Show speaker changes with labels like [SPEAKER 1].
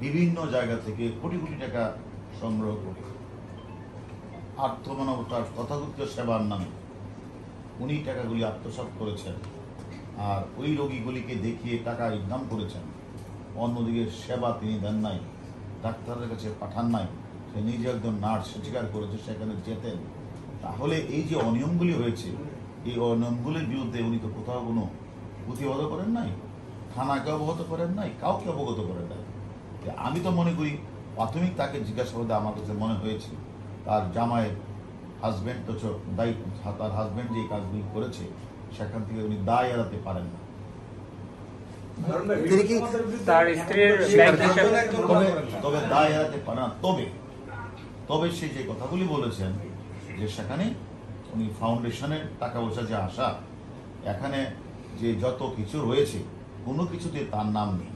[SPEAKER 1] বিভিন্ন জায়গা থেকে কোটি কোটি টাকা সংগ্রহ করে আর্থমানবতার তথাকথিত সেবার নামে উনি টাকাগুলি আত্মসাৎ করেছেন, আর ওই রোগীগুলিকে দেখিয়ে টাকা ইনকাম করেছেন। অন্যদিকে সেবা তিনি দেন নাই, ডাক্তারের কাছে পাঠান নাই। সে নিজে একজন নার্স, স্বীকার করেছে সেখানে যেতেন। তাহলে এই যে অনিয়মগুলি হয়েছে, এই অনিয়মগুলির বিরুদ্ধে উনি তো কোথাও কোনো প্রতিবাদ করেন নাই, থানাকে অবগত করেন নাই, কাউকে অবগত করেন নাই। আমি তো মনে করি প্রাথমিক তাকে জিজ্ঞাসাবাদে আমার কাছে মনে হয়েছে তার জামাইয়ের হাজব্যান্ড তো দায়িত্ব, তার হাজব্যান্ড যে কাজগুলি করেছে সেখান থেকে উনি দায় এড়াতে পারেন না।
[SPEAKER 2] তিনি কি
[SPEAKER 3] তার স্ত্রীর
[SPEAKER 1] তবে দায় এড়াতে পারে না। তবে সে যে কথাগুলি বলেছেন যে সেখানে উনি ফাউন্ডেশনের টাকা পয়সা যে আসা, এখানে যে যত কিছু রয়েছে কোনো কিছুতে তার নাম নেই।